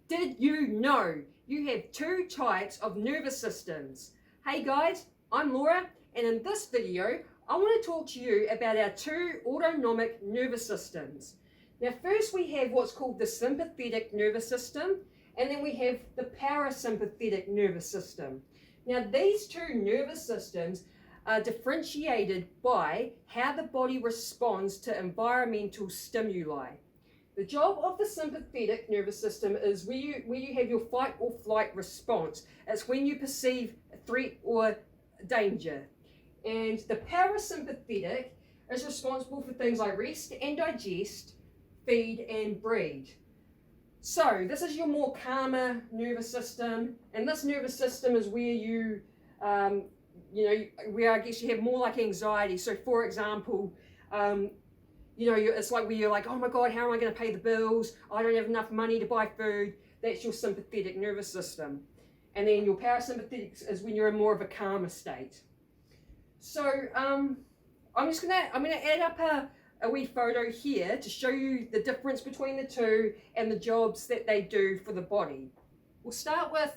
Did you know you have two types of nervous systems? Hey guys, I'm Laura, and in this video, I want to talk to you about our two autonomic nervous systems. Now first we have what's called the sympathetic nervous system, and then we have the parasympathetic nervous system. Now these two nervous systems are differentiated by how the body responds to environmental stimuli. The job of the sympathetic nervous system is where you have your fight or flight response. It's when you perceive a threat or danger. And the parasympathetic is responsible for things like rest and digest, feed and breed. So this is your more calmer nervous system, and this nervous system is where where I guess you have more like anxiety. So for example, it's like where you're like, oh my God, how am I going to pay the bills? I don't have enough money to buy food. That's your sympathetic nervous system. And then your parasympathetic is when you're in more of a calmer state. So I'm gonna add up a wee photo here to show you the difference between the two and the jobs that they do for the body. We'll start with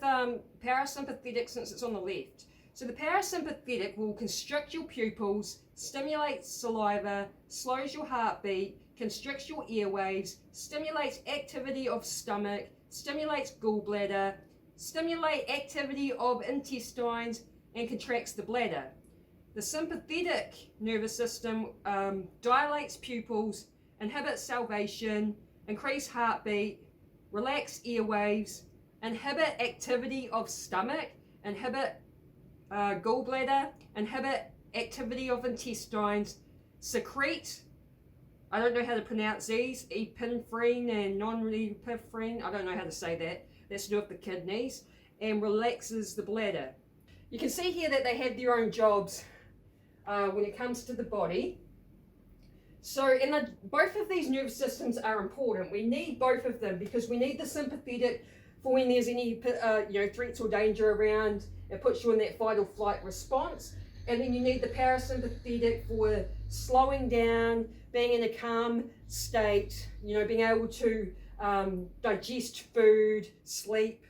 parasympathetic since it's on the left. So the parasympathetic will constrict your pupils, stimulates saliva, slows your heartbeat, constricts your airwaves, stimulates activity of stomach, stimulates gallbladder, stimulates activity of intestines, and contracts the bladder. The sympathetic nervous system dilates pupils, inhibits salivation, increase heartbeat, relax airwaves, inhibit activity of stomach, inhibit gallbladder, inhibit activity of intestines, secrete, I don't know how to pronounce these, epinephrine and non-epinephrine, I don't know how to say that, that's to do with the kidneys, and relaxes the bladder. You can see here that they have their own jobs when it comes to the body. So both of these nervous systems are important. We need both of them because we need the sympathetic for when there's any threats or danger around. It puts you in that fight or flight response. And then you need the parasympathetic for slowing down, being in a calm state, being able to digest food, sleep,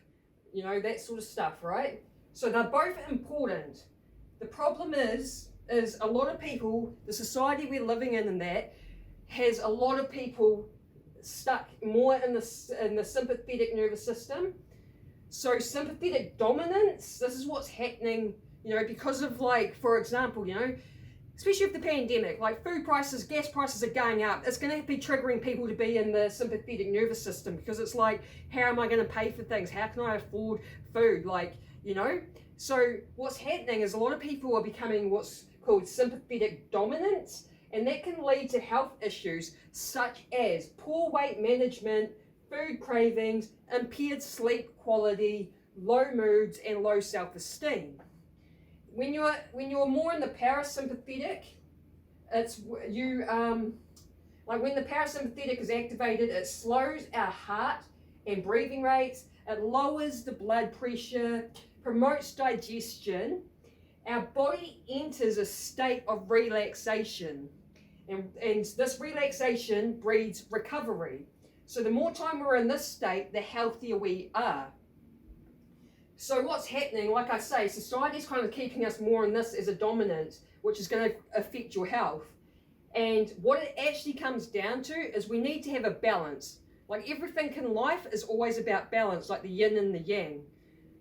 that sort of stuff, right? So they're both important. The problem is a lot of people, the society we're living in and that, has a lot of people stuck more in the sympathetic nervous system. So sympathetic dominance, this is what's happening, because of for example, especially with the pandemic, like food prices, gas prices are going up. It's going to be triggering people to be in the sympathetic nervous system because it's like, how am I going to pay for things? How can I afford food? So what's happening is a lot of people are becoming what's called sympathetic dominant, and that can lead to health issues such as poor weight management, food cravings, impaired sleep quality, low moods, and low self-esteem. When you're more in the parasympathetic, it's when the parasympathetic is activated, it slows our heart and breathing rates, it lowers the blood pressure, promotes digestion. Our body enters a state of relaxation, and this relaxation breeds recovery. So the more time we're in this state, the healthier we are. So what's happening, like I say, society's kind of keeping us more in this as a dominant, which is going to affect your health. And what it actually comes down to is we need to have a balance. Like everything in life is always about balance, like the yin and the yang,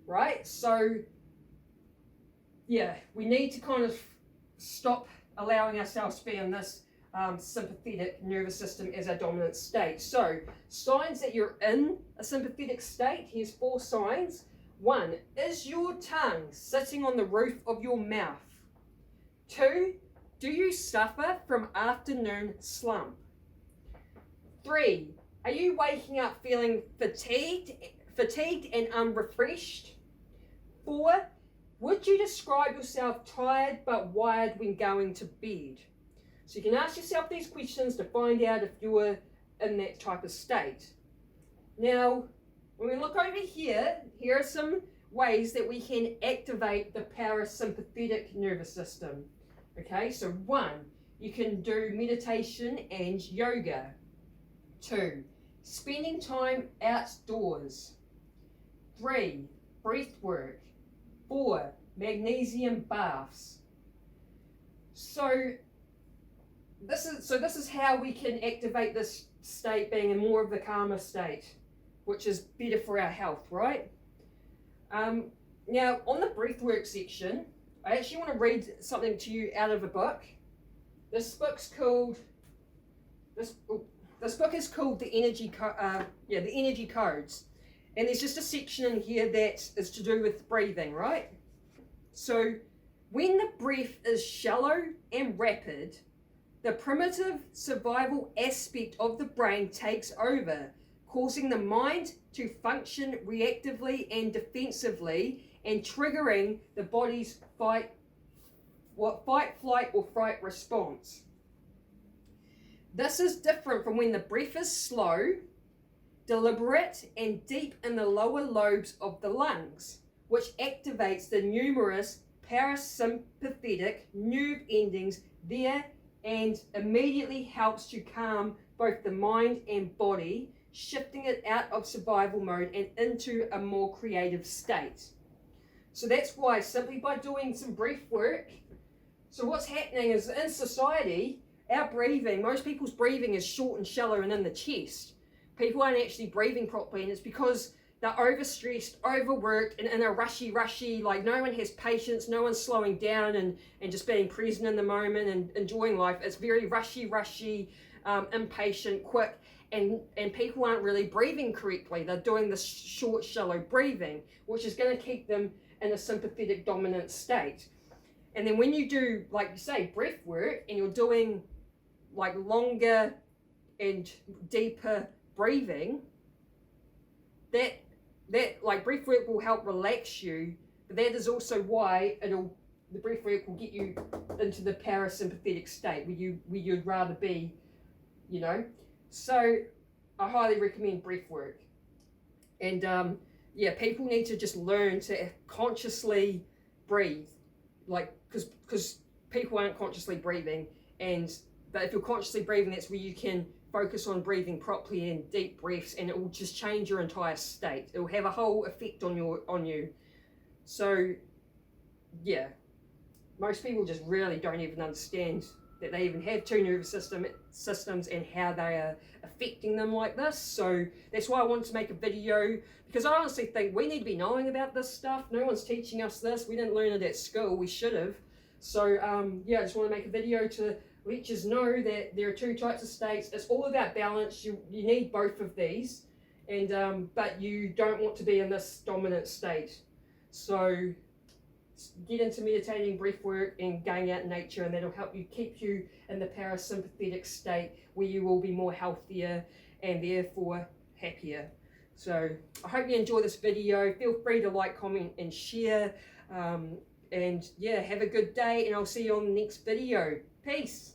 right? So yeah, we need to kind of stop allowing ourselves to be in this sympathetic nervous system as our dominant state. So signs that you're in a sympathetic state, here's 4 signs. 1, is your tongue sitting on the roof of your mouth? 2, do you suffer from afternoon slump? 3, are you waking up feeling fatigued and unrefreshed? 4, would you describe yourself tired but wired when going to bed? So you can ask yourself these questions to find out if you're in that type of state. Now, when we look over here are some ways that we can activate the parasympathetic nervous system. Okay, so 1, you can do meditation and yoga. 2, spending time outdoors. 3, breath work. 4, magnesium baths. So this is how we can activate this state, being in more of the calmer state, which is better for our health, right? Now, on the breathwork section, I actually want to read something to you out of a book. This book is called The Energy Codes, and there's just a section in here that is to do with breathing, right? So, when the breath is shallow and rapid, the primitive survival aspect of the brain takes over, causing the mind to function reactively and defensively, and triggering the body's fight, flight, or fright response. This is different from when the breath is slow, deliberate, and deep in the lower lobes of the lungs, which activates the numerous parasympathetic nerve endings there and immediately helps to calm both the mind and body, shifting it out of survival mode and into a more creative state. So that's why, simply by doing some breath work, so what's happening is in society, our breathing, most people's breathing is short and shallow and in the chest. People aren't actually breathing properly, and it's because they're overstressed, overworked, and in a rushy, like no one has patience, no one's slowing down and just being present in the moment and enjoying life. It's very rushy, impatient, quick, and people aren't really breathing correctly. They're doing this short, shallow breathing, which is going to keep them in a sympathetic dominant state. And then when you do, like you say, breath work, and you're doing like longer and deeper breathing, that like breath work will help relax you, but that is also why the breath work will get you into the parasympathetic state where you'd rather be, you know. So I highly recommend breath work. And people need to just learn to consciously breathe, like because people aren't consciously breathing, but if you're consciously breathing, that's where you can focus on breathing properly and deep breaths, and it will just change your entire state. It will have a whole effect on you. So yeah, most people just really don't even understand that they even have two nervous systems and how they are affecting them like this. So that's why I wanted to make a video, because I honestly think we need to be knowing about this stuff. No one's teaching us this. We didn't learn it at school. We should have. So I just want to make a video to let you know that there are two types of states. It's all about balance. You need both of these, and but you don't want to be in this dominant state. So get into meditating, breath work, and going out in nature, and that'll help you keep you in the parasympathetic state where you will be more healthier and therefore happier. So I hope you enjoy this video. Feel free to like, comment, and share. And yeah, have a good day, and I'll see you on the next video. Peace.